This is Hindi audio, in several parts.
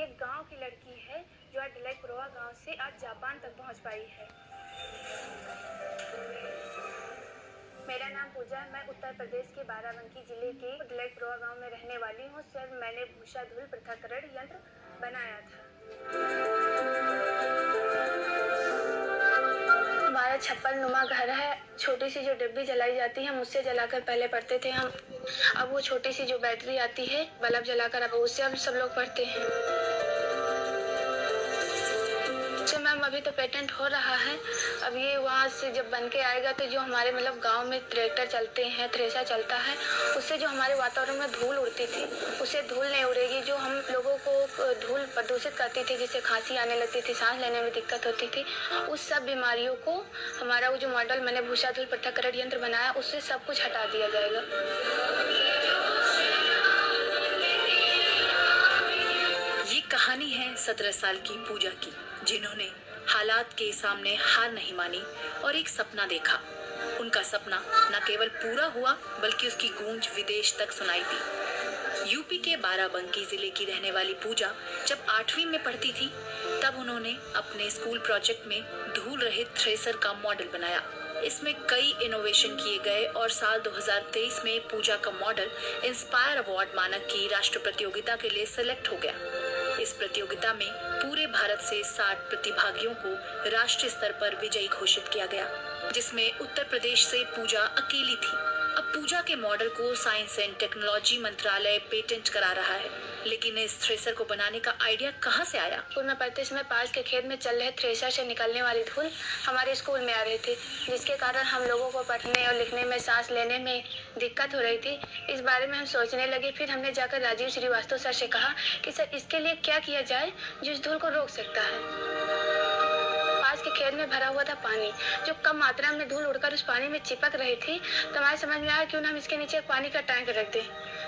एक गांव की लड़की है जो आज डिलाइटप्रोवा गांव से आज जापान तक पहुंच पाई है। मेरा नाम पूजा है। मैं उत्तर प्रदेश के बाराबंकी जिले के डिलाइटप्रोवा गांव में रहने वाली हूं। सर, मैंने भूसा धूल पृथक्करण यंत्र बनाया था। हमारा छप्पर नुमा घर है। छोटी सी जो डिब्बी जलाई जाती है हम उससे जलाकर पहले पढ़ते थे हम। अब वो छोटी सी जो बैटरी आती है बल्ब जलाकर, अब उससे हम सब लोग पढ़ते हैं। मैम अभी तो पेटेंट हो रहा है। अब ये वहाँ से जब बन के आएगा तो जो हमारे मतलब गांव में ट्रैक्टर चलते हैं, थ्रेशर चलता है, उससे जो हमारे वातावरण में धूल उड़ती थी उससे धूल नहीं उड़ेगी। जो हम लोगों को धूल प्रदूषित करती थी, जिससे खांसी आने लगती थी, सांस लेने में दिक्कत होती थी, उस सब बीमारियों को हमारा वो जो मॉडल मैंने भूसा धूल पृथक्करण यंत्र बनाया उससे सब कुछ हटा दिया जाएगा। ये कहानी है 17 साल की पूजा की, जिन्होंने हालात के सामने हार नहीं मानी और एक सपना देखा। उनका सपना न केवल पूरा हुआ बल्कि उसकी गूंज विदेश तक सुनाई दी। यूपी के बाराबंकी जिले की रहने वाली पूजा जब 8वीं में पढ़ती थी तब उन्होंने अपने स्कूल प्रोजेक्ट में धूल रहित थ्रेसर का मॉडल बनाया। इसमें कई इनोवेशन किए गए और साल 2023 में पूजा का मॉडल इंस्पायर अवार्ड मानक की राष्ट्र प्रतियोगिता के लिए सिलेक्ट हो गया। इस प्रतियोगिता में पूरे भारत से 60 प्रतिभागियों को राष्ट्रीय स्तर पर विजयी घोषित किया गया, जिसमें उत्तर प्रदेश से पूजा अकेली थी। अब पूजा के मॉडल को साइंस एंड टेक्नोलॉजी मंत्रालय पेटेंट करा रहा है, लेकिन इस थ्रेसर को बनाने का आइडिया कहाँ से आया? स्कूल में पढ़ते समय पास के खेत में चल रहे थ्रेसर से निकलने वाली धूल हमारे स्कूल में आ रही थी, जिसके कारण हम लोगों को पढ़ने और लिखने में, सांस लेने में दिक्कत हो रही थी। इस बारे में हम सोचने लगे। फिर हमने जाकर राजीव श्रीवास्तव सर से कहा कि सर इसके लिए क्या किया जाए जो इस धूल को रोक सकता है। पास के खेत में भरा हुआ था पानी, जो कम मात्रा में धूल उड़कर उस पानी में चिपक रही थी, तो हमारे समझ में आया क्यों ना हम इसके नीचे एक पानी का टैंक रख दें,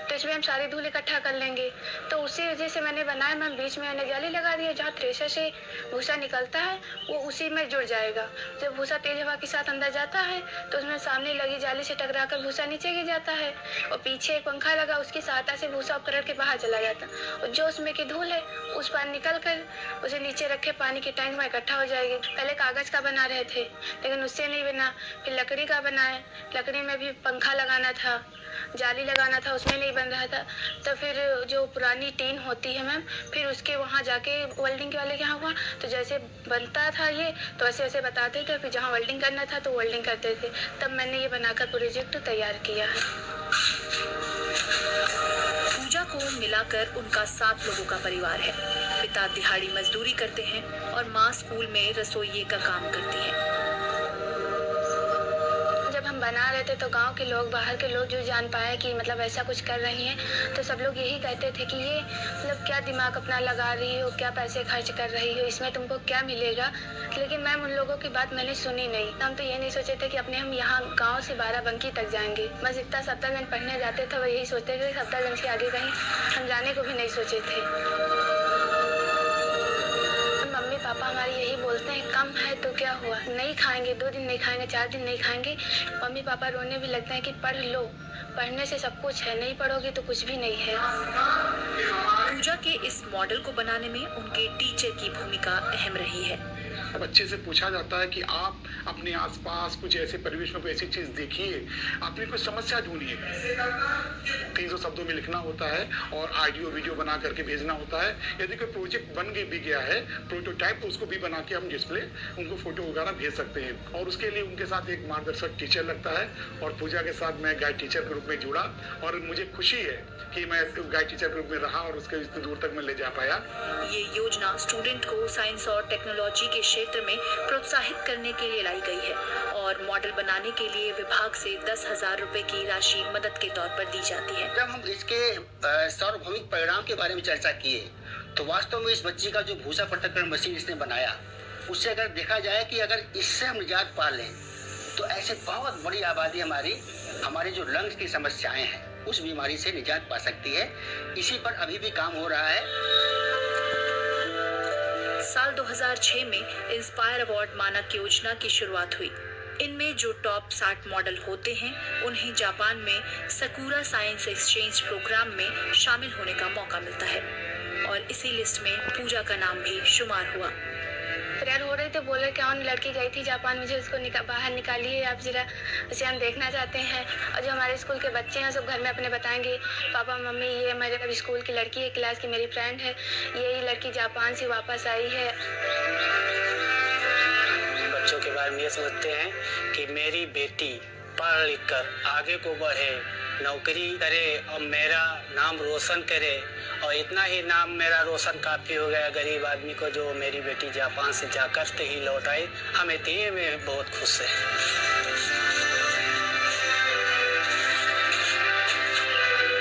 तो इसमें हम सारी धूल इकट्ठा कर लेंगे। तो उसी वजह से मैंने बनाया। मैं बीच में मैंने जाली लगा दी है, जहाँ थ्रेशर से भूसा निकलता है वो उसी में जुड़ जाएगा। जब भूसा तेज हवा के साथ अंदर जाता है तो उसमें सामने लगी जाली से टकरा कर भूसा नीचे गिर जाता है, और पीछे एक पंखा लगा, उसकी सहायता से भूसा उपकरण के बाहर चला जाता, और जो उसमें की धूल है उस पार निकल कर उसे नीचे रखे पानी के टैंक में इकट्ठा हो जाएगी। पहले कागज का बना रहे थे लेकिन उससे नहीं बना, फिर लकड़ी का बनाए। लकड़ी में भी पंखा लगाना था, जाली लगाना था, उसमें नहीं बन रहा था। तो फिर जो पुरानी टीन होती है मैम, फिर उसके वहाँ जाके वेल्डिंग वाले के यहाँ हुआ, तो जैसे बनता था ये तो वैसे वैसे बताते थे। फिर जहाँ वेल्डिंग करना था तो वेल्डिंग करते थे। तब मैंने ये बनाकर प्रोजेक्ट तैयार किया है। पूजा को मिलाकर उनका 7 लोगों का परिवार है। पिता दिहाड़ी मजदूरी करते हैं और माँ स्कूल में रसोइये का काम करती है। जब हम बना रहे थे तो गांव के लोग, बाहर के लोग जो जान पाए कि मतलब ऐसा कुछ कर रही हैं, तो सब लोग यही कहते थे कि ये मतलब क्या दिमाग अपना लगा रही हो, क्या पैसे खर्च कर रही हो, इसमें तुमको क्या मिलेगा। लेकिन मैम उन लोगों की बात मैंने सुनी नहीं। हम तो ये नहीं सोचे थे कि अपने हम यहाँ गांव से बाराबंकी तक जाएंगे। बस इतना सफ्दरजंग पढ़ने जाते थे, वो यही सोचते थे सफ्दरजंग से आगे कहीं हम जाने को भी नहीं सोचे थे। मम्मी पापा हमारे यही बोलते हैं कम है तो क्या हुआ, नहीं खाएंगे, 2 दिन नहीं खाएंगे, 4 दिन नहीं खाएंगे। मम्मी पापा रोने भी लगते हैं कि पढ़ लो, पढ़ने से सब कुछ है, नहीं पढ़ोगे तो कुछ भी नहीं है। पूजा के इस मॉडल को बनाने में उनके टीचर की भूमिका अहम रही है। बच्चे से पूछा जाता है कि आप अपने आसपास कुछ ऐसे परिवेश में कोई ऐसी चीज देखिए, आपने कोई समस्या ढूंढिए। 300 शब्दों में लिखना होता है और ऑडियो वीडियो बना करके भेजना होता है। यदि कोई प्रोजेक्ट बन भी गया है प्रोटोटाइप, तो उसको भी बना के हम डिस्प्ले उनको फोटो वगैरह भेज सकते हैं। और उसके लिए उनके साथ एक मार्गदर्शक टीचर लगता है, और पूजा के साथ मैं गाइड टीचर के रूप में जुड़ा, और मुझे खुशी है कि मैं गाइड टीचर के रूप में रहा और उसके इतनी दूर तक मैं ले जा पाया। ये योजना स्टूडेंट को साइंस और टेक्नोलॉजी के क्षेत्र में प्रोत्साहित करने के लिए लाई गई है, और मॉडल बनाने के लिए विभाग से 10,000 रुपए की राशि मदद के तौर पर दी जाती है। जब हम इसके सार्वभौमिक परिणाम के बारे में चर्चा किए तो वास्तव में इस बच्ची का जो भूसा पृथक्करण मशीन इसने बनाया, उससे अगर देखा जाए कि अगर इससे हम निजात पा लें तो ऐसे बहुत बड़ी आबादी हमारे जो लंग्स की समस्याएं हैं उस बीमारी से निजात पा सकती है। इसी पर अभी भी काम हो रहा है। साल 2006 में इंस्पायर अवार्ड मानक योजना की शुरुआत हुई। इनमें जो टॉप 60 मॉडल होते हैं उन्हें जापान में सकुरा साइंस एक्सचेंज प्रोग्राम में शामिल होने का मौका मिलता है, और इसी लिस्ट में पूजा का नाम भी शुमार हुआ। प्रेयर हो रही थे, बोले कौन लड़की गई थी जापान, मुझे उसको बाहर निकालिए आप जरा, उसे हम देखना चाहते हैं। और जो हमारे स्कूल के बच्चे हैं सब घर में अपने बताएंगे, पापा मम्मी ये मेरे अभी स्कूल की लड़की है, क्लास की मेरी फ्रेंड है, ये लड़की जापान से वापस आई है। बच्चों के बारे में ये सोचते हैं कि मेरी बेटी पढ़ लिख कर आगे को बढ़े, नौकरी करे और मेरा नाम रोशन करे। और इतना ही नाम मेरा रोशन काफ़ी हो गया गरीब आदमी को, जो मेरी बेटी जापान से जाकर ही लौट आई। हम इतने में बहुत खुश हैं।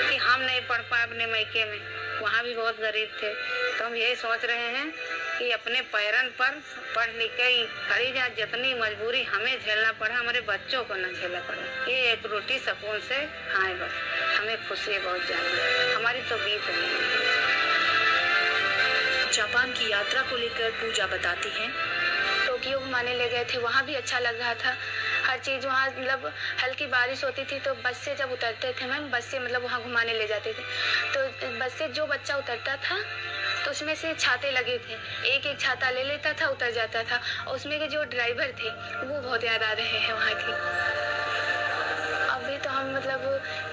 कि हम नहीं पढ़ पाए अपने मायके में, वहाँ भी बहुत गरीब थे, तो हम यही सोच रहे हैं कि अपने पैरन पर पढ़ लिख के खड़ी जाए, जितनी मजबूरी हमें झेलना पड़ा हमारे बच्चों को न झेलना पड़ा। ये एक रोटी सुकून से खाएं, बस हमें खुशी बहुत ज्यादा, हमारी तो बीत है। जापान की यात्रा को लेकर पूजा बताती हैं, टोक्यो घुमाने ले गए थे, वहाँ भी अच्छा लग रहा था, हर चीज़ वहाँ मतलब हल्की बारिश होती थी तो बस से जब उतरते थे मैम, बस से मतलब वहाँ घुमाने ले जाते थे, तो बस से जो बच्चा उतरता था तो उसमें से छाते लगे थे, एक एक छाता ले लेता था, उतर जाता था, और उसमें के जो ड्राइवर थे वो बहुत याद आ रहे हैं वहाँ की। अभी तो हम मतलब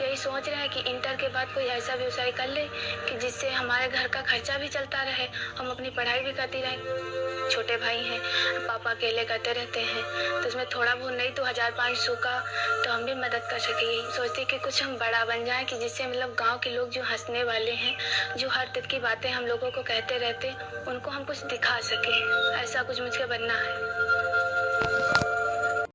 यही सोच रहे हैं कि इंटर के बाद कोई ऐसा व्यवसाय कर ले कि जिससे हमारे घर का खर्चा भी चलता रहे, हम अपनी पढ़ाई भी करती रहें। छोटे भाई हैं, पापा अकेले करते रहते हैं, तो उसमें थोड़ा बहुत नहीं तो 1500 का तो हम भी मदद कर सके। यही सोचते कि कुछ हम बड़ा बन जाएं कि जिससे मतलब गांव के लोग जो हंसने वाले हैं, जो हर तरह की बातें हम लोगों को कहते रहते, उनको हम कुछ दिखा सके, ऐसा कुछ मुझे बनना है।